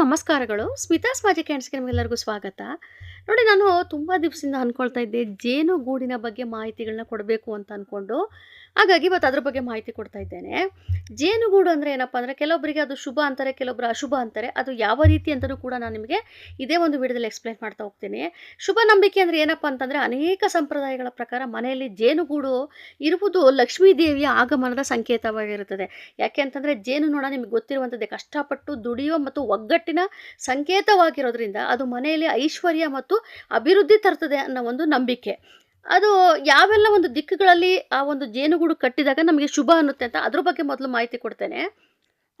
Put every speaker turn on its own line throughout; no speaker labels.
ನಮಸ್ಕಾರಗಳು. ಸ್ಮಿತಾಸ್ ಮ್ಯಾಜಿಕ್ ಹ್ಯಾಂಡ್ಸ್‌ಗೆ ನಿಮಗೆಲ್ಲರಿಗೂ ಸ್ವಾಗತ. ನೋಡಿ, ನಾನು ತುಂಬ ದಿವಸದಿಂದ ಅಂದ್ಕೊಳ್ತಾ ಇದ್ದೆ, ಜೇನುಗೂಡಿನ ಬಗ್ಗೆ ಮಾಹಿತಿಗಳನ್ನ ಕೊಡಬೇಕು ಅಂತ ಅಂದ್ಕೊಂಡು. ಹಾಗಾಗಿ ಇವತ್ತು ಅದ್ರ ಬಗ್ಗೆ ಮಾಹಿತಿ ಕೊಡ್ತಾ ಇದ್ದೇನೆ. ಜೇನುಗೂಡು ಅಂದರೆ ಏನಪ್ಪ ಅಂದರೆ, ಕೆಲವೊಬ್ಬರಿಗೆ ಅದು ಶುಭ ಅಂತಾರೆ, ಕೆಲವೊಬ್ಬರು ಅಶುಭ ಅಂತಾರೆ. ಅದು ಯಾವ ರೀತಿ ಅಂತಲೂ ಕೂಡ ನಾನು ನಿಮಗೆ ಇದೇ ಒಂದು ವಿಡಿಯೋದಲ್ಲಿ ಎಕ್ಸ್‌ಪ್ಲೇನ್ ಮಾಡ್ತಾ ಹೋಗ್ತೀನಿ. ಶುಭ ನಂಬಿಕೆ ಅಂದರೆ ಏನಪ್ಪ ಅಂತಂದರೆ, ಅನೇಕ ಸಂಪ್ರದಾಯಗಳ ಪ್ರಕಾರ ಮನೆಯಲ್ಲಿ ಜೇನುಗೂಡು ಇರುವುದು ಲಕ್ಷ್ಮೀ ದೇವಿಯ ಆಗಮನದ ಸಂಕೇತವಾಗಿರುತ್ತದೆ. ಯಾಕೆ ಅಂತಂದರೆ, ಜೇನುನೊಣ ನಿಮಗೆ ಗೊತ್ತಿರುವಂಥದ್ದೇ, ಕಷ್ಟಪಟ್ಟು ದುಡಿಯುವ ಮತ್ತು ಒಗ್ಗಟ್ಟಿನ ಸಂಕೇತವಾಗಿರೋದ್ರಿಂದ ಅದು ಮನೆಯಲ್ಲಿ ಐಶ್ವರ್ಯ ಮತ್ತು ಅಭಿವೃದ್ಧಿ ತರ್ತದೆ ಅನ್ನೋ ಒಂದು ನಂಬಿಕೆ. ಅದು ಯಾವೆಲ್ಲ ಒಂದು ದಿಕ್ಕುಗಳಲ್ಲಿ ಆ ಒಂದು ಜೇನುಗೂಡು ಕಟ್ಟಿದಾಗ ನಮಗೆ ಶುಭ ಅನ್ನುತ್ತೆ ಅಂತ ಅದ್ರ ಬಗ್ಗೆ ಮೊದಲು ಮಾಹಿತಿ ಕೊಡ್ತೇನೆ.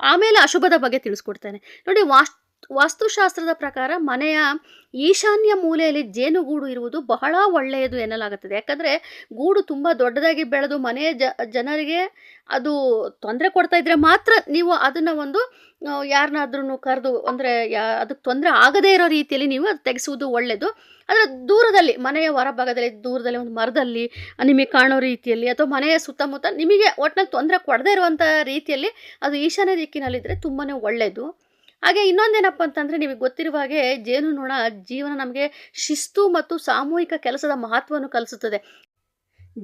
ಆಮೇಲೆ ಅಶುಭದ ಬಗ್ಗೆ ತಿಳಿಸ್ಕೊಡ್ತೇನೆ. ನೋಡಿ, ವಾಸ್ತುಶಾಸ್ತ್ರದ ಪ್ರಕಾರ ಮನೆಯ ಈಶಾನ್ಯ ಮೂಲೆಯಲ್ಲಿ ಜೇನುಗೂಡು ಇರುವುದು ಬಹಳ ಒಳ್ಳೆಯದು ಎನ್ನಲಾಗುತ್ತದೆ. ಯಾಕಂದರೆ ಗೂಡು ತುಂಬ ದೊಡ್ಡದಾಗಿ ಬೆಳೆದು ಮನೆಯ ಜನರಿಗೆ ಅದು ತೊಂದರೆ ಕೊಡ್ತಾ ಇದ್ರೆ ಮಾತ್ರ ನೀವು ಅದನ್ನು ಒಂದು ಯಾರನ್ನಾದ್ರೂ ಕರೆದು, ಅಂದರೆ ಅದಕ್ಕೆ ತೊಂದರೆ ಆಗದೇ ಇರೋ ರೀತಿಯಲ್ಲಿ ನೀವು ಅದು ತೆಗೆಸುವುದು ಒಳ್ಳೆಯದು. ಆದರೆ ದೂರದಲ್ಲಿ, ಮನೆಯ ಹೊರಭಾಗದಲ್ಲಿ ದೂರದಲ್ಲಿ ಒಂದು ಮರದಲ್ಲಿ ನಿಮಗೆ ಕಾಣೋ ರೀತಿಯಲ್ಲಿ, ಅಥವಾ ಮನೆಯ ಸುತ್ತಮುತ್ತ ನಿಮಗೆ ಒಟ್ಟಿನಲ್ಲಿ ತೊಂದರೆ ಕೊಡದೇ ಇರುವಂಥ ರೀತಿಯಲ್ಲಿ ಅದು ಈಶಾನ್ಯ ದಿಕ್ಕಿನಲ್ಲಿದ್ದರೆ ತುಂಬಾ ಒಳ್ಳೆಯದು. ಹಾಗೆ ಇನ್ನೊಂದೇನಪ್ಪ ಅಂತಂದರೆ, ನಿಮಗೆ ಗೊತ್ತಿರುವ ಹಾಗೆ ಜೇನುನೊಣ ಜೀವನ ನಮಗೆ ಶಿಸ್ತು ಮತ್ತು ಸಾಮೂಹಿಕ ಕೆಲಸದ ಮಹತ್ವವನ್ನು ಕಲಿಸುತ್ತದೆ.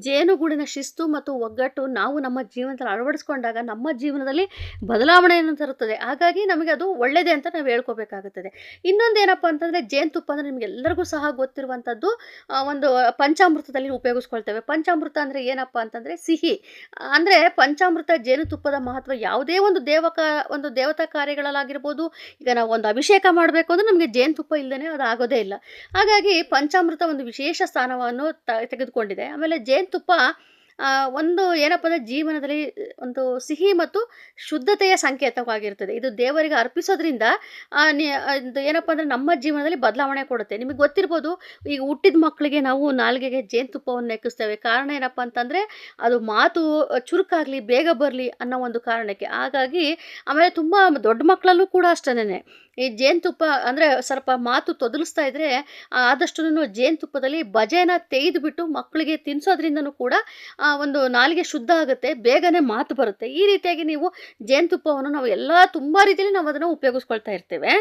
ಜೇನುಗೂಡಿನ ಶಿಸ್ತು ಮತ್ತು ಒಗ್ಗಟ್ಟು ನಾವು ನಮ್ಮ ಜೀವನದಲ್ಲಿ ಅಳವಡಿಸ್ಕೊಂಡಾಗ ನಮ್ಮ ಜೀವನದಲ್ಲಿ ಬದಲಾವಣೆಯನ್ನು ತರುತ್ತದೆ. ಹಾಗಾಗಿ ನಮಗೆ ಅದು ಒಳ್ಳೆಯದೇ ಅಂತ ನಾವು ಹೇಳ್ಕೋಬೇಕಾಗುತ್ತದೆ. ಇನ್ನೊಂದೇನಪ್ಪ ಅಂತಂದರೆ, ಜೇನುತುಪ್ಪ ಅಂದರೆ ನಿಮಗೆಲ್ಲರಿಗೂ ಸಹ ಗೊತ್ತಿರುವಂಥದ್ದು. ಒಂದು ಪಂಚಾಮೃತದಲ್ಲಿ ಉಪಯೋಗಿಸ್ಕೊಳ್ತೇವೆ. ಪಂಚಾಮೃತ ಅಂದರೆ ಏನಪ್ಪ ಅಂತಂದರೆ ಸಿಹಿ. ಅಂದರೆ ಪಂಚಾಮೃತ, ಜೇನುತುಪ್ಪದ ಮಹತ್ವ ಯಾವುದೇ ಒಂದು ದೇವತಾ ಕಾರ್ಯಗಳಲ್ಲಾಗಿರ್ಬೋದು. ಈಗ ನಾವು ಒಂದು ಅಭಿಷೇಕ ಮಾಡಬೇಕು ಅಂದರೆ ನಮಗೆ ಜೇನುತುಪ್ಪ ಇಲ್ಲದೇ ಅದು ಆಗೋದೇ ಇಲ್ಲ. ಹಾಗಾಗಿ ಪಂಚಾಮೃತ ಒಂದು ವಿಶೇಷ ಸ್ಥಾನವನ್ನು ತೆಗೆದುಕೊಂಡಿದೆ. ಆಮೇಲೆ ಜೇನುತುಪ್ಪ ಒಂದು ಏನಪ್ಪ ಅಂದರೆ ಜೀವನದಲ್ಲಿ ಒಂದು ಸಿಹಿ ಮತ್ತು ಶುದ್ಧತೆಯ ಸಂಕೇತವಾಗಿರ್ತದೆ. ಇದು ದೇವರಿಗೆ ಅರ್ಪಿಸೋದ್ರಿಂದ ಇದು ಏನಪ್ಪ ಅಂದರೆ ನಮ್ಮ ಜೀವನದಲ್ಲಿ ಬದಲಾವಣೆ ಕೊಡುತ್ತೆ. ನಿಮಗೆ ಗೊತ್ತಿರ್ಬೋದು, ಈಗ ಹುಟ್ಟಿದ ಮಕ್ಕಳಿಗೆ ನಾವು ನಾಲಿಗೆಗೆ ಜೇನುತುಪ್ಪವನ್ನು ನೆಕ್ಕಿಸ್ತೇವೆ. ಕಾರಣ ಏನಪ್ಪ ಅಂತಂದರೆ, ಅದು ಮಾತು ಚುರುಕಾಗಲಿ, ಬೇಗ ಬರಲಿ ಅನ್ನೋ ಒಂದು ಕಾರಣಕ್ಕೆ. ಹಾಗಾಗಿ ಆಮೇಲೆ ತುಂಬ ದೊಡ್ಡ ಮಕ್ಕಳಲ್ಲೂ ಕೂಡ ಅಷ್ಟೇನೆ, ಈ ಜೇನುತುಪ್ಪ ಅಂದರೆ ಸ್ವಲ್ಪ ಮಾತು ತೊದಲಿಸ್ತಾ ಇದ್ದರೆ ಆದಷ್ಟು ಜೇನುತುಪ್ಪದಲ್ಲಿ ಬಜೆನ ತೆಗೆದುಬಿಟ್ಟು ಮಕ್ಕಳಿಗೆ ತಿನ್ನಿಸೋದ್ರಿಂದನೂ ಕೂಡ ಒಂದು ನಾಲಿಗೆ ಶುದ್ಧ ಆಗುತ್ತೆ, ಬೇಗನೆ ಮಾತು ಬರುತ್ತೆ. ಈ ರೀತಿಯಾಗಿ ನೀವು ಜೇನುತುಪ್ಪವನ್ನು ನಾವು ತುಂಬ ರೀತಿಯಲ್ಲಿ ನಾವು ಅದನ್ನು ಉಪಯೋಗಿಸ್ಕೊಳ್ತಾ ಇರ್ತೇವೆ.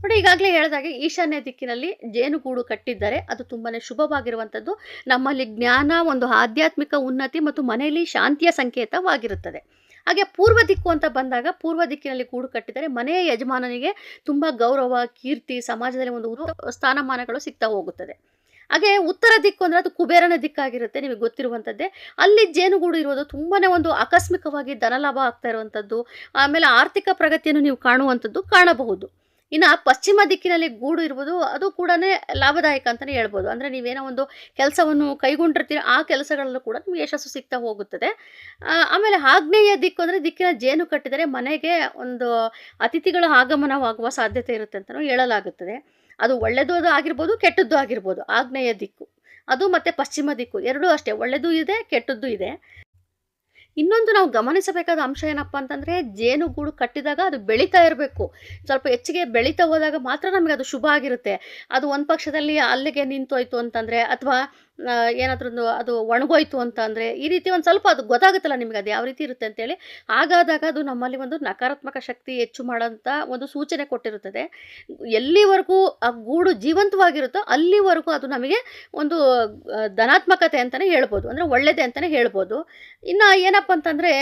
ನೋಡಿ, ಈಗಾಗಲೇ ಹೇಳಿದಾಗೆ ಈಶಾನ್ಯ ದಿಕ್ಕಿನಲ್ಲಿ ಜೇನುಗೂಡು ಕಟ್ಟಿದ್ದಾರೆ, ಅದು ತುಂಬಾ ಶುಭವಾಗಿರುವಂಥದ್ದು. ನಮ್ಮಲ್ಲಿ ಜ್ಞಾನ, ಒಂದು ಆಧ್ಯಾತ್ಮಿಕ ಉನ್ನತಿ ಮತ್ತು ಮನೆಯಲ್ಲಿ ಶಾಂತಿಯ ಸಂಕೇತವಾಗಿರುತ್ತದೆ. ಹಾಗೆ ಪೂರ್ವ ದಿಕ್ಕು ಅಂತ ಬಂದಾಗ, ಪೂರ್ವ ದಿಕ್ಕಿನಲ್ಲಿ ಗೂಡು ಕಟ್ಟಿದರೆ ಮನೆಯ ಯಜಮಾನನಿಗೆ ತುಂಬ ಗೌರವ, ಕೀರ್ತಿ, ಸಮಾಜದಲ್ಲಿ ಒಂದು ಸ್ಥಾನಮಾನಗಳು ಸಿಗ್ತಾ ಹೋಗುತ್ತದೆ. ಹಾಗೆ ಉತ್ತರ ದಿಕ್ಕು ಅಂದರೆ ಅದು ಕುಬೇರನ ದಿಕ್ಕಾಗಿರುತ್ತೆ, ನಿಮಗೆ ಗೊತ್ತಿರುವಂಥದ್ದೇ. ಅಲ್ಲಿ ಜೇನುಗೂಡು ಇರೋದು ತುಂಬಾ ಒಂದು ಆಕಸ್ಮಿಕವಾಗಿ ಧನಲಾಭ ಆಗ್ತಾ ಇರುವಂಥದ್ದು, ಆಮೇಲೆ ಆರ್ಥಿಕ ಪ್ರಗತಿಯನ್ನು ನೀವು ಕಾಣುವಂಥದ್ದು ಕಾಣಬಹುದು. ಇನ್ನು ಪಶ್ಚಿಮ ದಿಕ್ಕಿನಲ್ಲಿ ಗೂಡು ಇರುವುದು ಅದು ಕೂಡ ಲಾಭದಾಯಕ ಅಂತಲೇ ಹೇಳ್ಬೋದು. ಅಂದರೆ ನೀವೇನೋ ಒಂದು ಕೆಲಸವನ್ನು ಕೈಗೊಂಡಿರ್ತೀರ, ಆ ಕೆಲಸಗಳಲ್ಲೂ ಕೂಡ ನಿಮಗೆ ಯಶಸ್ಸು ಸಿಗ್ತಾ ಹೋಗುತ್ತದೆ. ಆಮೇಲೆ ಆಗ್ನೇಯ ದಿಕ್ಕು ಅಂದರೆ ದಿಕ್ಕಿನ ಜೇನು ಕಟ್ಟಿದರೆ ಮನೆಗೆ ಒಂದು ಅತಿಥಿಗಳ ಆಗಮನವಾಗುವ ಸಾಧ್ಯತೆ ಇರುತ್ತೆ ಅಂತಲೂ ಹೇಳಲಾಗುತ್ತದೆ. ಅದು ಒಳ್ಳೆಯದು ಆಗಿರ್ಬೋದು, ಕೆಟ್ಟದ್ದು ಆಗಿರ್ಬೋದು. ಆಗ್ನೇಯ ದಿಕ್ಕು ಅದು ಮತ್ತು ಪಶ್ಚಿಮ ದಿಕ್ಕು ಎರಡೂ ಅಷ್ಟೇ, ಒಳ್ಳೆಯದು ಇದೆ, ಕೆಟ್ಟದ್ದು ಇದೆ. ಇನ್ನೊಂದು ನಾವು ಗಮನಿಸಬೇಕಾದ ಅಂಶ ಏನಪ್ಪ ಅಂತಂದರೆ, ಜೇನುಗೂಡು ಕಟ್ಟಿದಾಗ ಅದು ಬೆಳೀತಾ ಇರಬೇಕು. ಸ್ವಲ್ಪ ಹೆಚ್ಚಿಗೆ ಬೆಳೀತಾ ಹೋದಾಗ ಮಾತ್ರ ನಮಗೆ ಅದು ಶುಭ ಆಗಿರುತ್ತೆ. ಅದು ಒಂದು ಪಕ್ಷದಲ್ಲಿ ಅಲ್ಲಿಗೆ ನಿಂತೋಯ್ತು ಅಂತಂದರೆ, ಅಥವಾ ಏನಾದ್ರೂ ಅದು ಒಣಗೋಯ್ತು ಅಂತ ಅಂದರೆ, ಈ ರೀತಿ ಒಂದು ಸ್ವಲ್ಪ ಅದು ಗೊತ್ತಾಗುತ್ತಲ್ಲ ನಿಮಗೆ ಅದು ಯಾವ ರೀತಿ ಇರುತ್ತೆ ಅಂತೇಳಿ. ಹಾಗಾದಾಗ ಅದು ನಮ್ಮಲ್ಲಿ ಒಂದು ನಕಾರಾತ್ಮಕ ಶಕ್ತಿ ಹೆಚ್ಚು ಮಾಡೋಂಥ ಒಂದು ಸೂಚನೆ ಕೊಟ್ಟಿರುತ್ತದೆ. ಎಲ್ಲಿವರೆಗೂ ಆ ಗೂಡು ಜೀವಂತವಾಗಿರುತ್ತೋ ಅಲ್ಲಿವರೆಗೂ ಅದು ನಮಗೆ ಒಂದು ಧನಾತ್ಮಕತೆ ಅಂತಲೇ ಹೇಳ್ಬೋದು, ಅಂದರೆ ಒಳ್ಳೆಯದೇ ಅಂತಲೇ ಹೇಳ್ಬೋದು. ಇನ್ನು ಏನಪ್ಪ ಅಂತಂದರೆ,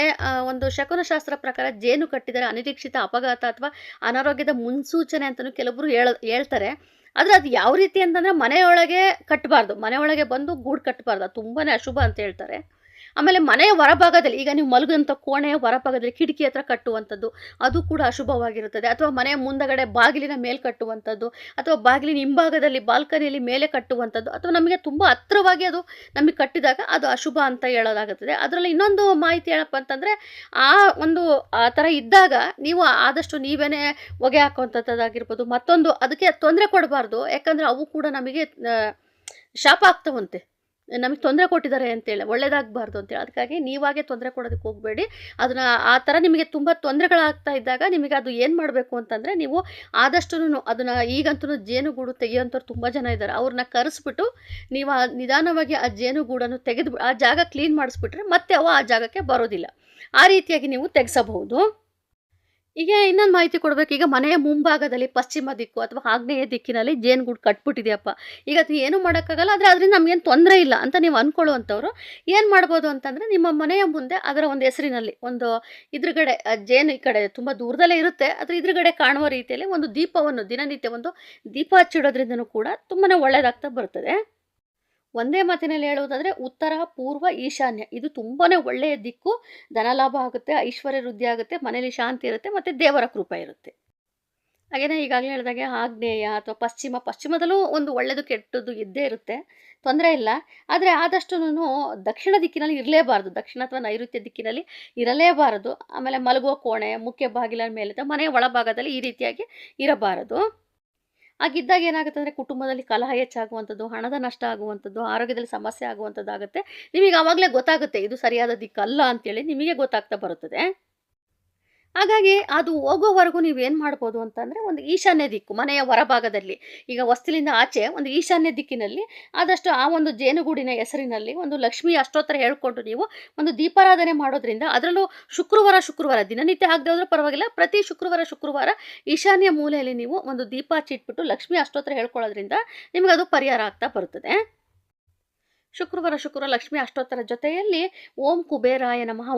ಒಂದು ಶಕುನಶಾಸ್ತ್ರ ಪ್ರಕಾರ ಜೇನು ಕಟ್ಟಿದರೆ ಅನಿರೀಕ್ಷಿತ ಅಪಘಾತ ಅಥವಾ ಅನಾರೋಗ್ಯದ ಮುನ್ಸೂಚನೆ ಅಂತಲೂ ಕೆಲವೊಬ್ಬರು ಹೇಳ್ತಾರೆ. ಆದರೆ ಅದು ಯಾವ ರೀತಿ ಅಂತಂದರೆ, ಮನೆಯೊಳಗೆ ಕಟ್ಟಬಾರ್ದು, ಮನೆಯೊಳಗೆ ಬಂದು ಗೂಡು ಕಟ್ಟಬಾರ್ದು, ಅದು ತುಂಬಾ ಅಶುಭ ಅಂತ ಹೇಳ್ತಾರೆ. ಆಮೇಲೆ ಮನೆಯ ಹೊರಭಾಗದಲ್ಲಿ, ಈಗ ನೀವು ಮಲಗುವಂಥ ಕೋಣೆಯ ಹೊರಭಾಗದಲ್ಲಿ ಕಿಟಕಿ ಹತ್ರ ಕಟ್ಟುವಂಥದ್ದು ಅದು ಕೂಡ ಅಶುಭವಾಗಿರುತ್ತದೆ. ಅಥವಾ ಮನೆಯ ಮುಂದಗಡೆ ಬಾಗಿಲಿನ ಮೇಲೆ ಕಟ್ಟುವಂಥದ್ದು, ಅಥವಾ ಬಾಗಿಲಿನ ಹಿಂಭಾಗದಲ್ಲಿ ಬಾಲ್ಕನಿಯಲ್ಲಿ ಮೇಲೆ ಕಟ್ಟುವಂಥದ್ದು, ಅಥವಾ ನಮಗೆ ತುಂಬ ಹತ್ತಿರವಾಗಿ ಅದು ನಮಗೆ ಕಟ್ಟಿದಾಗ ಅದು ಅಶುಭ ಅಂತ ಹೇಳಲಾಗುತ್ತದೆ. ಅದರಲ್ಲಿ ಇನ್ನೊಂದು ಮಾಹಿತಿ ಏನಪ್ಪ ಅಂತಂದರೆ, ಆ ಥರ ಇದ್ದಾಗ ನೀವು ಆದಷ್ಟು ನೀವೇ ಹೊಗೆ ಹಾಕುವಂಥದ್ದಾಗಿರ್ಬೋದು, ಮತ್ತೊಂದು ಅದಕ್ಕೆ ತೊಂದರೆ ಕೊಡಬಾರ್ದು. ಯಾಕಂದರೆ ಅವು ಕೂಡ ನಮಗೆ ಶಾಪ ಆಗ್ತವಂತೆ, ನಮಗೆ ತೊಂದರೆ ಕೊಟ್ಟಿದ್ದಾರೆ ಅಂತೇಳಿ, ಒಳ್ಳೇದಾಗಬಾರ್ದು ಅಂತೇಳಿ. ಅದಕ್ಕಾಗಿ ನೀವಾಗೆ ತೊಂದರೆ ಕೊಡೋದಕ್ಕೆ ಹೋಗಬೇಡಿ. ಅದನ್ನು ಆ ಥರ ನಿಮಗೆ ತುಂಬ ತೊಂದರೆಗಳಾಗ್ತಾ ಇದ್ದಾಗ ನಿಮಗೆ ಅದು ಏನು ಮಾಡಬೇಕು ಅಂತಂದರೆ, ನೀವು ಆದಷ್ಟು ಅದನ್ನು, ಈಗಂತೂ ಜೇನುಗೂಡು ತೆಗೆಯೋಂಥವ್ರು ತುಂಬ ಜನ ಇದ್ದಾರೆ, ಅವ್ರನ್ನ ಕರೆಸ್ಬಿಟ್ಟು ನೀವು ನಿಧಾನವಾಗಿ ಆ ಜೇನುಗೂಡನ್ನು ತೆಗೆದು ಆ ಜಾಗ ಕ್ಲೀನ್ ಮಾಡಿಸ್ಬಿಟ್ರೆ ಮತ್ತೆ ಅವು ಆ ಜಾಗಕ್ಕೆ ಬರೋದಿಲ್ಲ. ಆ ರೀತಿಯಾಗಿ ನೀವು ತೆಗೆಸಬಹುದು. ಈಗ ಇನ್ನೊಂದು ಮಾಹಿತಿ ಕೊಡ್ಬೇಕು. ಈಗ ಮನೆಯ ಮುಂಭಾಗದಲ್ಲಿ ಪಶ್ಚಿಮ ದಿಕ್ಕು ಅಥವಾ ಆಗ್ನೇಯ ದಿಕ್ಕಿನಲ್ಲಿ ಜೇನುಗೂಡು ಕಟ್ಬಿಟ್ಟಿದೆಯಪ್ಪ. ಈಗ ಅದು ಏನೂ ಮಾಡೋಕ್ಕಾಗಲ್ಲ. ಆದ್ರೆ ಅದರಿಂದ ನಮಗೇನು ತೊಂದರೆ ಇಲ್ಲ ಅಂತ ನೀವು ಅಂದ್ಕೊಳ್ಳುವಂಥವ್ರು ಏನು ಮಾಡ್ಬೋದು ಅಂತಂದ್ರೆ, ನಿಮ್ಮ ಮನೆಯ ಮುಂದೆ ಅದರ ಒಂದು ಹೆಸರಿನಲ್ಲಿ ಒಂದು ಎದುರುಗಡೆ ಜೇನು ಈ ಕಡೆ ತುಂಬ ದೂರದಲ್ಲೇ ಇರುತ್ತೆ. ಅದ್ರ ಎದುರುಗಡೆ ಕಾಣುವ ರೀತಿಯಲ್ಲಿ ಒಂದು ದೀಪವನ್ನು ದಿನನಿತ್ಯ ಒಂದು ದೀಪ ಹಚ್ಚಿಡೋದ್ರಿಂದನೂ ಕೂಡ ತುಂಬಾನೇ ಒಳ್ಳೆಯದಾಗ್ತಾ ಬರ್ತದೆ. ಒಂದೇ ಮಾತಿನಲ್ಲಿ ಹೇಳುವುದಾದರೆ ಉತ್ತರ, ಪೂರ್ವ, ಈಶಾನ್ಯ ಇದು ತುಂಬಾನೇ ಒಳ್ಳೆಯ ದಿಕ್ಕು. ಧನಲಾಭ ಆಗುತ್ತೆ, ಐಶ್ವರ್ಯ ವೃದ್ಧಿ ಆಗುತ್ತೆ, ಮನೇಲಿ ಶಾಂತಿ ಇರುತ್ತೆ, ಮತ್ತು ದೇವರ ಕೃಪೆ ಇರುತ್ತೆ. ಹಾಗೇನೇ ಈಗಾಗಲೇ ಹೇಳಿದಾಗೆ ಆಗ್ನೇಯ ಅಥವಾ ಪಶ್ಚಿಮದಲ್ಲೂ ಒಂದು ಒಳ್ಳೆಯದು ಕೆಟ್ಟದ್ದು ಇದ್ದೇ ಇರುತ್ತೆ, ತೊಂದರೆ ಇಲ್ಲ. ಆದರೆ ಆದಷ್ಟುನು ದಕ್ಷಿಣ ದಿಕ್ಕಿನಲ್ಲಿ ಇರಲೇಬಾರ್ದು. ದಕ್ಷಿಣ ಅಥವಾ ನೈಋತ್ಯ ದಿಕ್ಕಿನಲ್ಲಿ ಇರಲೇಬಾರದು. ಆಮೇಲೆ ಮಲಗುವ ಕೋಣೆ, ಮುಖ್ಯ ಬಾಗಿಲ ಮೇಲೆ ಅಥವಾ ಮನೆಯ ಒಳಭಾಗದಲ್ಲಿ ಈ ರೀತಿಯಾಗಿ ಇರಬಾರದು. ಹಾಗಿದ್ದಾಗ ಏನಾಗುತ್ತೆ ಅಂದರೆ ಕುಟುಂಬದಲ್ಲಿ ಕಲಹ ಹೆಚ್ಚಾಗುವಂಥದ್ದು, ಹಣದ ನಷ್ಟ ಆಗುವಂಥದ್ದು, ಆರೋಗ್ಯದಲ್ಲಿ ಸಮಸ್ಯೆ ಆಗುವಂಥದ್ದಾಗುತ್ತೆ. ನಿಮಗೆ ಆವಾಗಲೇ ಗೊತ್ತಾಗುತ್ತೆ ಇದು ಸರಿಯಾದ ದಿಕ್ಕಲ್ಲ ಅಂತೇಳಿ ನಿಮಗೆ ಗೊತ್ತಾಗ್ತಾ ಬರುತ್ತದೆ. ಹಾಗಾಗಿ ಅದು ಹೋಗೋವರೆಗೂ ನೀವೇನು ಮಾಡ್ಬೋದು ಅಂತಂದರೆ, ಒಂದು ಈಶಾನ್ಯ ದಿಕ್ಕು ಮನೆಯ ಹೊರಭಾಗದಲ್ಲಿ, ಈಗ ಹೊಸ್ತಿಲಿಂದ ಆಚೆ ಒಂದು ಈಶಾನ್ಯ ದಿಕ್ಕಿನಲ್ಲಿ ಆದಷ್ಟು ಆ ಒಂದು ಜೇನುಗೂಡಿನ ಹೆಸರಿನಲ್ಲಿ ಒಂದು ಲಕ್ಷ್ಮೀ ಅಷ್ಟೋತ್ತರ ಹೇಳ್ಕೊಂಡು ನೀವು ಒಂದು ದೀಪಾರಾಧನೆ ಮಾಡೋದ್ರಿಂದ, ಅದರಲ್ಲೂ ಶುಕ್ರವಾರ ದಿನನಿತ್ಯ ಆಗದೆ ಹೋದ್ರೂ ಪರವಾಗಿಲ್ಲ, ಪ್ರತಿ ಶುಕ್ರವಾರ ಈಶಾನ್ಯ ಮೂಲೆಯಲ್ಲಿ ನೀವು ಒಂದು ದೀಪ ಹಚ್ಚಿಟ್ಬಿಟ್ಟು ಲಕ್ಷ್ಮೀ ಅಷ್ಟೋತ್ತರ ಹೇಳ್ಕೊಳ್ಳೋದ್ರಿಂದ ನಿಮಗದು ಪರಿಹಾರ ಆಗ್ತಾ ಬರುತ್ತದೆ. ಶುಕ್ರವಾರ ಲಕ್ಷ್ಮೀ ಅಷ್ಟೋತ್ತರ ಜೊತೆಯಲ್ಲಿ ಓಂ ಕುಬೇರಾಯ ನಮಃ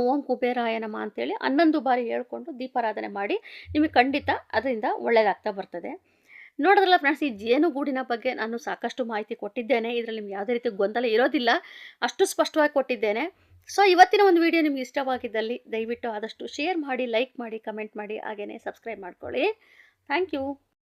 ಅಂತೇಳಿ 11 ಬಾರಿ ಹೇಳ್ಕೊಂಡು ದೀಪಾರಾಧನೆ ಮಾಡಿ, ನಿಮಗೆ ಖಂಡಿತ ಅದರಿಂದ ಒಳ್ಳೆಯದಾಗ್ತಾ ಬರ್ತದೆ. ನೋಡಿದ್ರಲ್ಲ ಫ್ರೆಂಡ್ಸ್, ಈ ಜೇನುಗೂಡಿನ ಬಗ್ಗೆ ನಾನು ಸಾಕಷ್ಟು ಮಾಹಿತಿ ಕೊಟ್ಟಿದ್ದೇನೆ. ಇದರಲ್ಲಿ ನಿಮ್ಗೆ ಯಾವುದೇ ರೀತಿ ಗೊಂದಲ ಇರೋದಿಲ್ಲ, ಅಷ್ಟು ಸ್ಪಷ್ಟವಾಗಿ ಕೊಟ್ಟಿದ್ದೇನೆ. ಸೊ ಇವತ್ತಿನ ಒಂದು ವಿಡಿಯೋ ನಿಮ್ಗೆ ಇಷ್ಟವಾಗಿದ್ದಲ್ಲಿ ದಯವಿಟ್ಟು ಆದಷ್ಟು ಶೇರ್ ಮಾಡಿ, ಲೈಕ್ ಮಾಡಿ, ಕಮೆಂಟ್ ಮಾಡಿ, ಹಾಗೆಯೇ ಸಬ್ಸ್ಕ್ರೈಬ್ ಮಾಡ್ಕೊಳ್ಳಿ. Thank you.